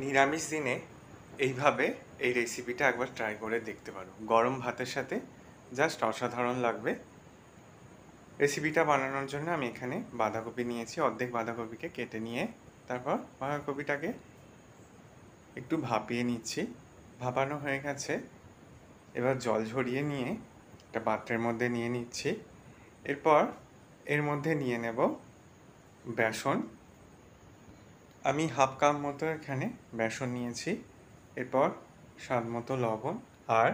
নিরামিষ দিনে এইভাবে এই রেসিপিটা একবার ট্রাই করে দেখতে পারো। গরম ভাতের সাথে জাস্ট অসাধারণ লাগবে। রেসিপিটা বানানোর জন্য আমি এখানে বাঁধাকপি নিয়েছি। অর্ধেক বাঁধাকপিকে কেটে নিয়ে তারপর বাঁধাকপিটাকে একটু ভাপিয়ে নিচ্ছি। ভাপানো হয়ে গেছে, এবার জল ঝরিয়ে নিয়ে একটা পাত্রের মধ্যে নিয়ে নিচ্ছি। এরপর এর মধ্যে নিয়ে নেব বেসন। আমি হাফ কাপ মতো এখানে বেসন নিয়েছি। এরপর স্বাদ মতো লবণ আর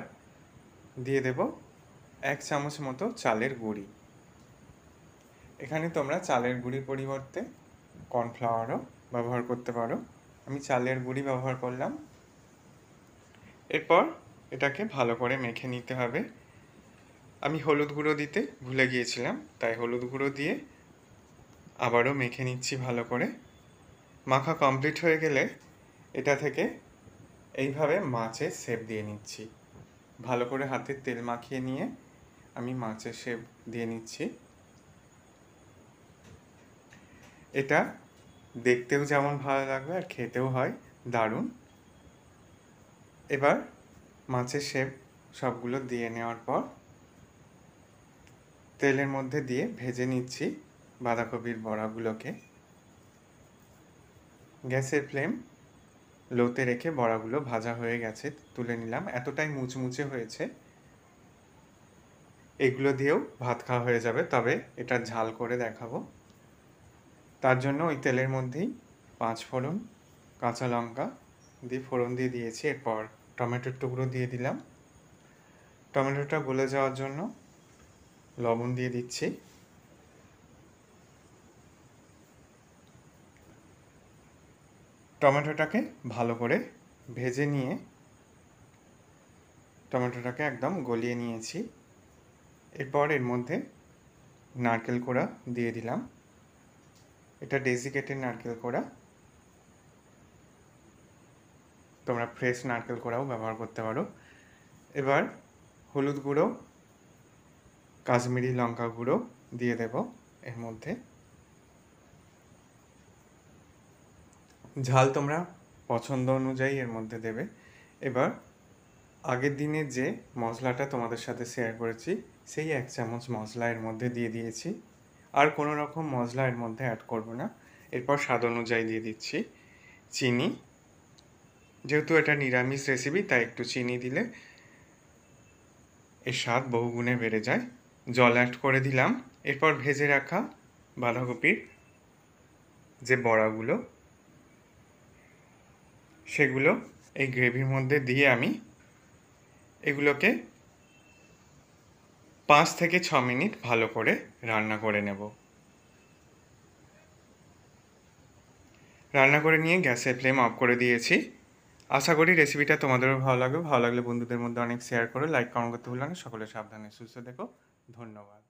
দিয়ে দেব 1 চামচ মতো চালের গুঁড়ি। এখানে তোমরা চালের গুঁড়ির পরিবর্তে কর্নফ্লাওয়ারও ব্যবহার করতে পারো। আমি চালের গুঁড়ি ব্যবহার করলাম। এরপর এটাকে ভালো করে মেখে নিতে হবে। আমি হলুদ গুঁড়ো দিতে ভুলে গিয়েছিলাম, তাই হলুদ গুঁড়ো দিয়ে আবারও মেখে নিচ্ছি ভালো করে। মাখা কমপ্লিট হয়ে গেলে এটা থেকে এইভাবে মাছের শেপ দিয়ে নিচ্ছি। ভালো করে হাতে তেল মাখিয়ে নিয়ে আমি মাছের শেপ দিয়ে নিচ্ছি। এটা দেখতেও যেমন ভালো লাগবে আর খেতেও হয় দারুণ। এবার মাছের শেপ সবগুলো দিয়ে নেওয়ার পর তেলের মধ্যে দিয়ে ভেজে নিচ্ছি বাঁধাকপির বড়াগুলোকে। গ্যাসের ফ্লেম লোতে রেখে বড়াগুলো ভাজা হয়ে গেছে, তুলে নিলাম। এতটাই মুচমুচে হয়েছে, এগুলো দিয়েও ভাত খাওয়া হয়ে যাবে, তবে এটা ঝাল করে দেখাবো। তার জন্য ওই তেলের মধ্যেই 5 ফোড়ন, কাঁচা লঙ্কা দিয়ে ফোড়ন দিয়ে দিয়েছি। এরপর টমেটোর টুকরো দিয়ে দিলাম। টমেটোটা গলে যাওয়ার জন্য লবণ দিয়ে দিচ্ছি। টমেটোটাকে ভালো করে ভেজে নিয়ে টমেটোটাকে একদম গলিয়ে নিয়েছি। এরপর এর মধ্যে নারকেল কোড়া দিয়ে দিলাম। এটা ডেসিকেটেড নারকেল কোড়া, তোমরা ফ্রেশ নারকেল কোড়াও ব্যবহার করতে পারো। এবার হলুদ গুঁড়ো, কাশ্মীরি লঙ্কা গুঁড়ো দিয়ে দেব এর মধ্যে। ঝাল তোমরা পছন্দ অনুযায়ী এর মধ্যে দেবে। এবার আগের দিনের যে মশলাটা তোমাদের সাথে শেয়ার করেছি, সেই 1 চামচ মশলা এর মধ্যে দিয়ে দিয়েছি। আর কোনো রকম মশলা এর মধ্যে অ্যাড করব না। এরপর স্বাদ অনুযায়ী দিয়ে দিচ্ছি চিনি। যেহেতু এটা নিরামিষ রেসিপি, তাই একটু চিনি দিলে এর স্বাদ বহুগুণে বেড়ে যায়। জল অ্যাড করে দিলাম। এরপর ভেজে রাখা বাঁধাকপির যে বড়াগুলো, সেগুলো এই গ্রেভির মধ্যে দিয়ে আমি এগুলোকে 5 থেকে 6 মিনিট ভালো করে রান্না করে নেব। রান্না করে নিয়ে গ্যাসের ফ্লেম অফ করে দিয়েছি। আশা করি রেসিপিটা তোমাদেরও ভালো লাগবে। ভালো লাগলে বন্ধুদের মধ্যে অনেক শেয়ার করো, লাইক কমেন্ট করতে ভুলো না। সকলে সাবধানে সুস্থ থেকো। ধন্যবাদ।